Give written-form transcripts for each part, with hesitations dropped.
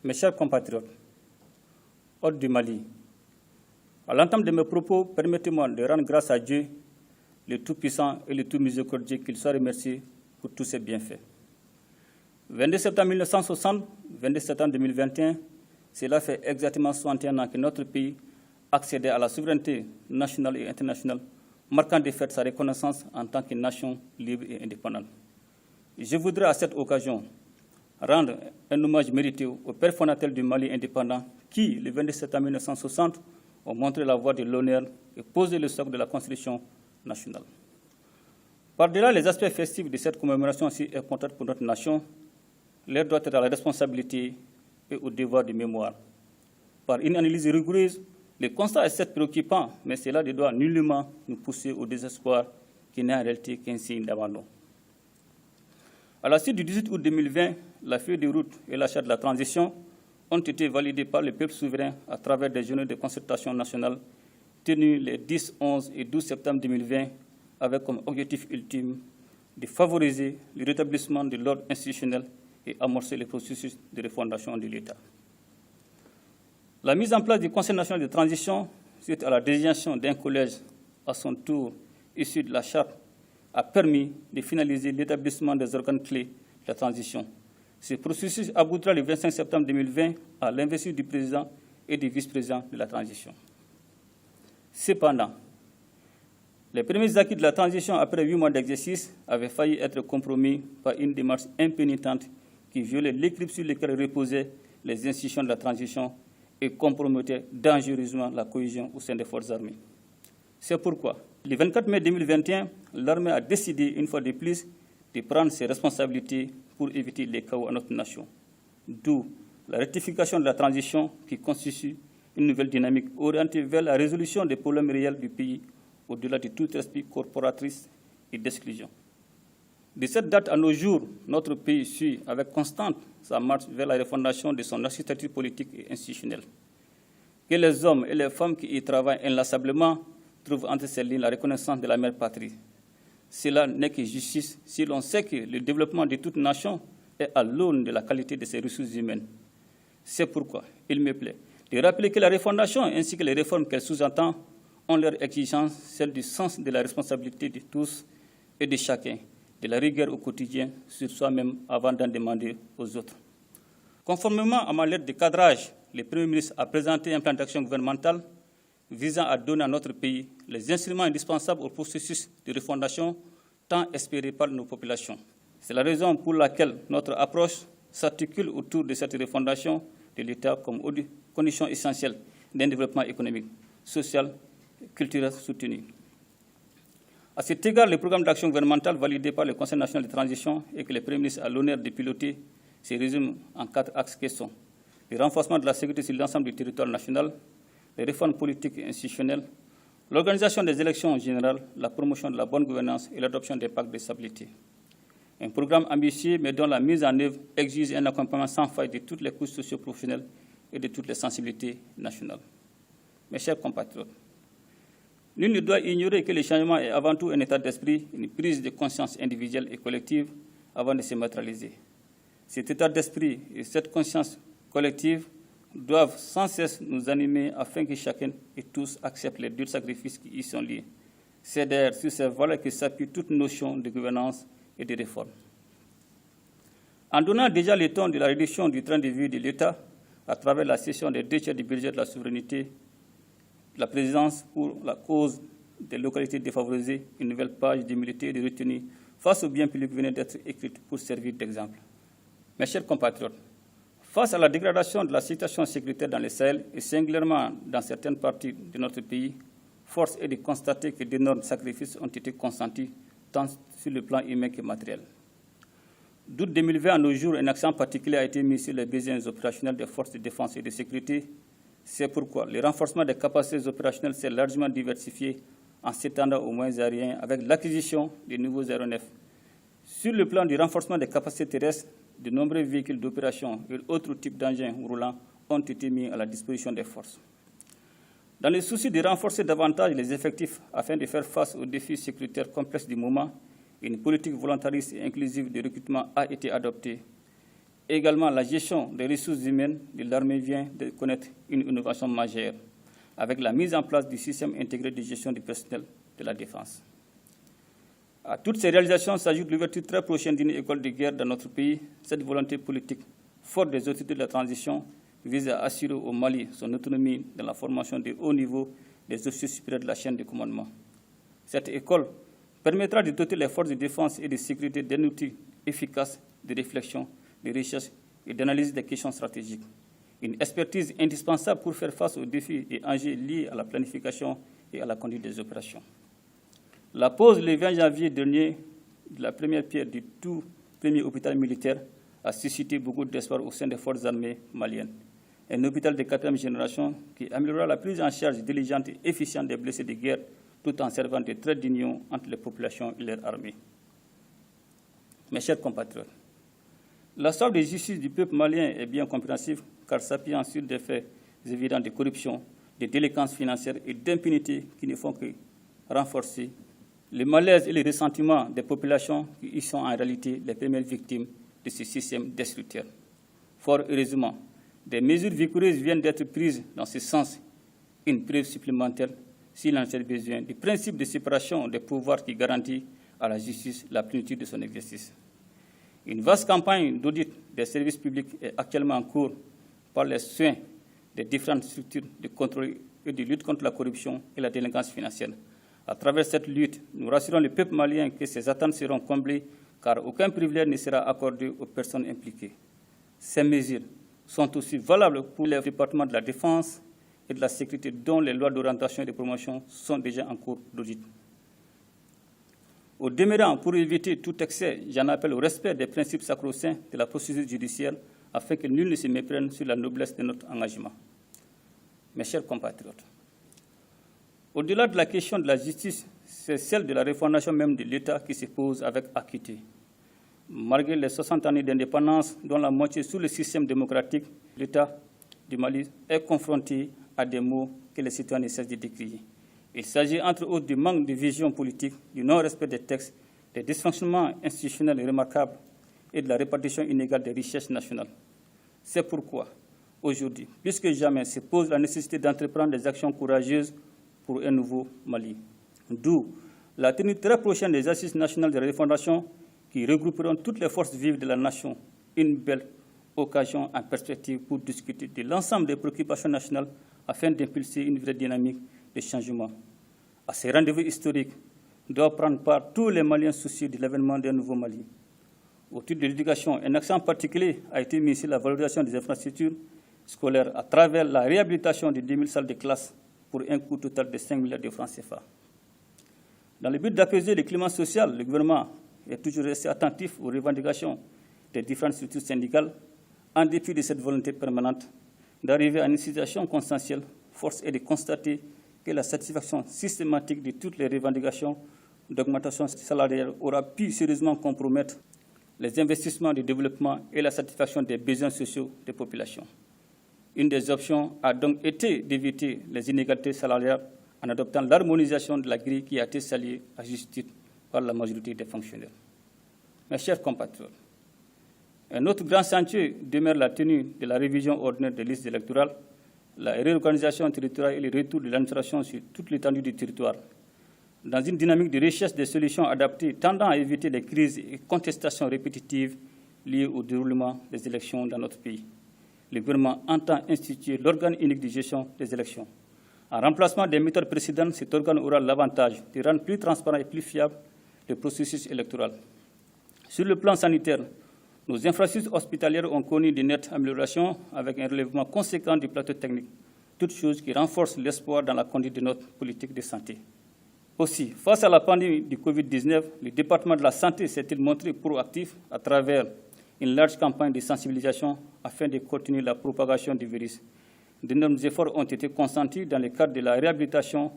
Mes chers compatriotes, hôtes du Mali, à l'entame de mes propos, permettez-moi de rendre grâce à Dieu, le Tout-Puissant et le Tout-Miséricordieux, qu'il soit remercié pour tous ses bienfaits. 22 septembre 1960, 22 septembre 2021, cela fait exactement 61 ans que notre pays accédait à la souveraineté nationale et internationale, marquant de fait sa reconnaissance en tant que nation libre et indépendante. Je voudrais à cette occasion rendre un hommage mérité aux pères fondateurs du Mali indépendant qui, le 22 septembre 1960, ont montré la voie de l'honneur et posé le socle de la Constitution nationale. Par-delà les aspects festifs de cette commémoration si importante pour notre nation, l'heure doit être à la responsabilité et au devoir de mémoire. Par une analyse rigoureuse, le constat est certes préoccupant, mais cela ne doit nullement nous pousser au désespoir qui n'est en réalité qu'un signe d'abandon. À la suite du 18 août 2020, la feuille de route et la charte de la transition ont été validées par le peuple souverain à travers des journées de concertation nationale tenues les 10, 11 et 12 septembre 2020 avec comme objectif ultime de favoriser le rétablissement de l'ordre institutionnel et amorcer le processus de refondation de l'État. La mise en place du Conseil national de transition, suite à la désignation d'un collège à son tour issu de la charte, a permis de finaliser l'établissement des organes clés de la transition. Ce processus aboutira le 25 septembre 2020 à l'investiture du président et du vice-président de la transition. Cependant, les premiers acquis de la transition après 8 mois d'exercice avaient failli être compromis par une démarche impénitente qui violait l'équilibre sur lequel reposaient les institutions de la transition et compromettait dangereusement la cohésion au sein des forces armées. C'est pourquoi, le 24 mai 2021, l'armée a décidé, une fois de plus, de prendre ses responsabilités pour éviter les chaos à notre nation. D'où la rectification de la transition qui constitue une nouvelle dynamique orientée vers la résolution des problèmes réels du pays au-delà de tout esprit corporatrice et d'exclusion. De cette date à nos jours, notre pays suit avec constance sa marche vers la refondation de son architecture politique et institutionnelle. Que les hommes et les femmes qui y travaillent inlassablement trouvent entre ces lignes la reconnaissance de la mère patrie. Cela n'est que justice si l'on sait que le développement de toute nation est à l'aune de la qualité de ses ressources humaines. C'est pourquoi il me plaît de rappeler que la refondation ainsi que les réformes qu'elle sous-entend ont leur exigence, celle du sens de la responsabilité de tous et de chacun, de la rigueur au quotidien sur soi-même avant d'en demander aux autres. Conformément à ma lettre de cadrage, le Premier ministre a présenté un plan d'action gouvernemental visant à donner à notre pays les instruments indispensables au processus de refondation tant espéré par nos populations. C'est la raison pour laquelle notre approche s'articule autour de cette refondation de l'État comme condition essentielle d'un développement économique, social et culturel soutenu. À cet égard, le programme d'action gouvernemental validé par le Conseil national de transition et que le Premier ministre a l'honneur de piloter se résume en 4 axes qui sont le renforcement de la sécurité sur l'ensemble du territoire national, les réformes politiques et institutionnelles, l'organisation des élections générales, la promotion de la bonne gouvernance et l'adoption des pactes de stabilité. Un programme ambitieux mais dont la mise en œuvre exige un accompagnement sans faille de toutes les couches socio-professionnelles et de toutes les sensibilités nationales. Mes chers compatriotes, nul ne doit ignorer que le changement est avant tout un état d'esprit, une prise de conscience individuelle et collective avant de se matérialiser. Cet état d'esprit et cette conscience collective doivent sans cesse nous animer afin que chacun et tous acceptent les durs sacrifices qui y sont liés. C'est d'ailleurs sur ces valeurs que s'appuie toute notion de gouvernance et de réforme. En donnant déjà le ton de la réduction du train de vie de l'État à travers la cession des 2 tiers du budget de la souveraineté, la présidence pour la cause des localités défavorisées, une nouvelle page d'humilité et de retenue face au bien public venait d'être écrite pour servir d'exemple. Mes chers compatriotes, face à la dégradation de la situation sécuritaire dans le Sahel et singulièrement dans certaines parties de notre pays, force est de constater que d'énormes sacrifices ont été consentis tant sur le plan humain que matériel. D'août 2020 à nos jours, un accent particulier a été mis sur les besoins opérationnels des forces de défense et de sécurité. C'est pourquoi le renforcement des capacités opérationnelles s'est largement diversifié en s'étendant aux moyens aériens avec l'acquisition de nouveaux aéronefs. Sur le plan du renforcement des capacités terrestres, de nombreux véhicules d'opération et autres types d'engins roulants ont été mis à la disposition des forces. Dans le souci de renforcer davantage les effectifs afin de faire face aux défis sécuritaires complexes du moment, une politique volontariste et inclusive de recrutement a été adoptée. Également, la gestion des ressources humaines de l'armée vient de connaître une innovation majeure avec la mise en place du système intégré de gestion du personnel de la défense. À toutes ces réalisations s'ajoute l'ouverture très prochaine d'une école de guerre dans notre pays. Cette volonté politique forte des autorités de la transition vise à assurer au Mali son autonomie dans la formation de haut niveau des officiers supérieurs de la chaîne de commandement. Cette école permettra de doter les forces de défense et de sécurité d'un outil efficace de réflexion, de recherche et d'analyse des questions stratégiques. Une expertise indispensable pour faire face aux défis et enjeux liés à la planification et à la conduite des opérations. La pose le 20 janvier dernier de la première pierre du tout premier hôpital militaire a suscité beaucoup d'espoir au sein des forces armées maliennes. Un hôpital de 4e génération qui améliorera la prise en charge diligente et efficiente des blessés de guerre tout en servant de trait d'union entre les populations et leurs armées. Mes chers compatriotes, la soif de justice du peuple malien est bien compréhensible car s'appuyant sur des faits évidents de corruption, de délinquance financière et d'impunité qui ne font que renforcer le malaise et le ressentiment des populations qui y sont en réalité les premières victimes de ce système destructeur. Fort heureusement, des mesures vigoureuses viennent d'être prises dans ce sens, une preuve supplémentaire, s'il en est besoin, du principe de séparation des pouvoirs qui garantit à la justice la plénitude de son exercice. Une vaste campagne d'audit des services publics est actuellement en cours par les soins des différentes structures de contrôle et de lutte contre la corruption et la délinquance financière. À travers cette lutte, nous rassurons le peuple malien que ces attentes seront comblées car aucun privilège ne sera accordé aux personnes impliquées. Ces mesures sont aussi valables pour les départements de la défense et de la sécurité dont les lois d'orientation et de promotion sont déjà en cours d'audit. Au demeurant, pour éviter tout excès, j'en appelle au respect des principes sacro-saints de la procédure judiciaire afin que nul ne se méprenne sur la noblesse de notre engagement. Mes chers compatriotes, au-delà de la question de la justice, c'est celle de la refondation même de l'État qui se pose avec acuité. Malgré les 60 années d'indépendance, dont la moitié sous le système démocratique, l'État du Mali est confronté à des maux que les citoyens ne cessent de décrier. Il s'agit entre autres du manque de vision politique, du non-respect des textes, des dysfonctionnements institutionnels remarquables et de la répartition inégale des richesses nationales. C'est pourquoi, aujourd'hui, plus que jamais, se pose la nécessité d'entreprendre des actions courageuses pour un nouveau Mali. D'où la tenue très prochaine des Assises nationales de refondation qui regrouperont toutes les forces vives de la nation, une belle occasion en perspective pour discuter de l'ensemble des préoccupations nationales afin d'impulser une vraie dynamique de changement. À ces rendez-vous historiques doivent prendre part tous les Maliens soucieux de l'avènement d'un nouveau Mali. Au titre de l'éducation, un accent particulier a été mis sur la valorisation des infrastructures scolaires à travers la réhabilitation de 2000 salles de classe pour un coût total de 5 milliards de francs CFA. Dans le but d'apaiser le climat social, le gouvernement est toujours resté attentif aux revendications des différentes structures syndicales, en dépit de cette volonté permanente d'arriver à une situation consensuelle. Force est de constater que la satisfaction systématique de toutes les revendications d'augmentation salariale aura pu sérieusement compromettre les investissements de développement et la satisfaction des besoins sociaux des populations. Une des options a donc été d'éviter les inégalités salariales en adoptant l'harmonisation de la grille qui a été saluée à juste titre par la majorité des fonctionnaires. Mes chers compatriotes, un autre grand chantier demeure la tenue de la révision ordinaire des listes électorales, la réorganisation territoriale et le retour de l'administration sur toute l'étendue du territoire, dans une dynamique de recherche des solutions adaptées tendant à éviter les crises et contestations répétitives liées au déroulement des élections dans notre pays. Le gouvernement entend instituer l'organe unique de gestion des élections. En remplacement des méthodes précédentes, cet organe aura l'avantage de rendre plus transparent et plus fiable le processus électoral. Sur le plan sanitaire, nos infrastructures hospitalières ont connu de nettes améliorations avec un relèvement conséquent du plateau technique, toutes choses qui renforcent l'espoir dans la conduite de notre politique de santé. Aussi, face à la pandémie du Covid-19, le département de la santé s'est-il montré proactif à travers une large campagne de sensibilisation afin de contenir la propagation du virus. D'énormes efforts ont été consentis dans le cadre de la réhabilitation,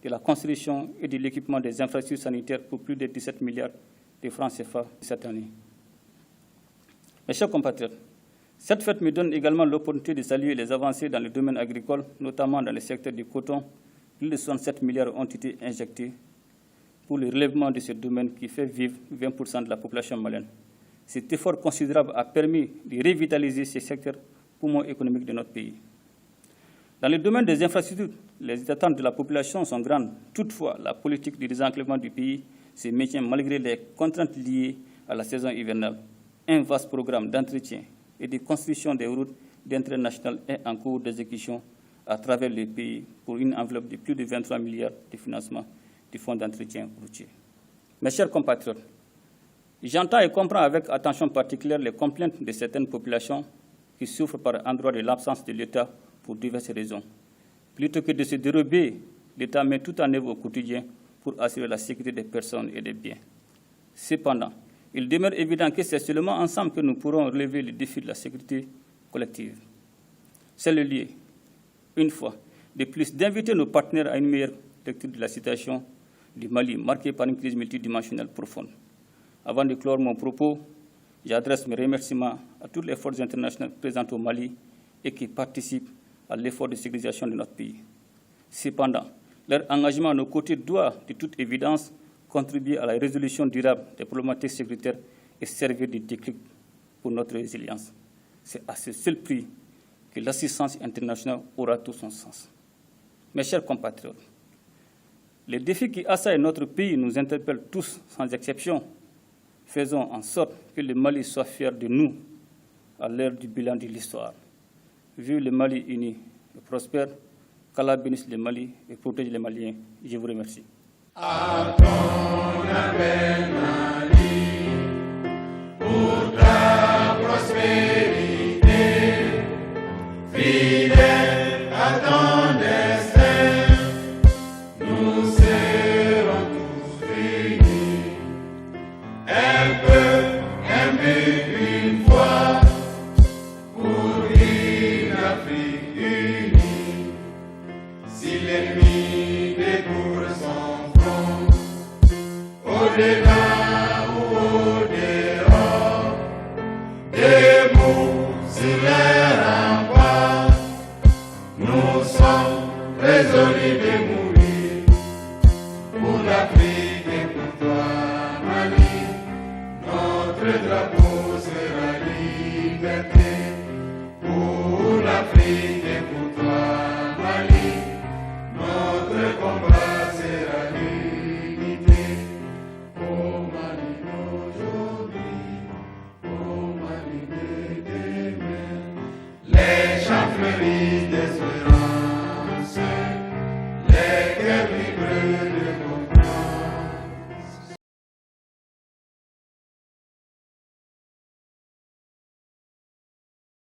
de la construction et de l'équipement des infrastructures sanitaires pour plus de 17 milliards de francs CFA cette année. Mes chers compatriotes, cette fête me donne également l'opportunité de saluer les avancées dans le domaine agricole, notamment dans le secteur du coton. Plus de 67 milliards ont été injectés pour le relèvement de ce domaine qui fait vivre 20% de la population malienne. Cet effort considérable a permis de revitaliser ces secteurs poumons économiques de notre pays. Dans le domaine des infrastructures, les attentes de la population sont grandes. Toutefois, la politique de désenclavement du pays se maintient malgré les contraintes liées à la saison hivernale. Un vaste programme d'entretien et de construction des routes d'intérêt national est en cours d'exécution à travers le pays pour une enveloppe de plus de 23 milliards de financement du Fonds d'entretien routier. Mes chers compatriotes, j'entends et comprends avec attention particulière les complaintes de certaines populations qui souffrent par endroit de l'absence de l'État pour diverses raisons. Plutôt que de se dérober, l'État met tout en œuvre au quotidien pour assurer la sécurité des personnes et des biens. Cependant, il demeure évident que c'est seulement ensemble que nous pourrons relever le défi de la sécurité collective. C'est le lieu, une fois de plus, d'inviter nos partenaires à une meilleure lecture de la situation du Mali, marquée par une crise multidimensionnelle profonde. Avant de clore mon propos, j'adresse mes remerciements à toutes les forces internationales présentes au Mali et qui participent à l'effort de sécurisation de notre pays. Cependant, leur engagement à nos côtés doit, de toute évidence, contribuer à la résolution durable des problématiques sécuritaires et servir de déclic pour notre résilience. C'est à ce seul prix que l'assistance internationale aura tout son sens. Mes chers compatriotes, les défis qui assaillent notre pays nous interpellent tous sans exception. Faisons en sorte que le Mali soit fier de nous à l'heure du bilan de l'histoire. Vive le Mali uni et prospère, qu'Allah bénisse le Mali et protège les Maliens. Je vous remercie. À ton appel, Mali, pour ta prospérité, fidèle à ton destin, nous serons tous unis. Un peuple, un but, une foi, pour une Afrique unie. Si l'ennemi découvre son front, au-delà ou au-dehors, debout sur les remparts, nous sommes résolus de mourir pour l'Afrique et pour toi, Mali. Notre drapeau sera liberté pour l'Afrique et pour toi, Mali. Notre combat sera l'unité. Au Mali d'aujourd'hui, au Mali de demain, les chants fleuris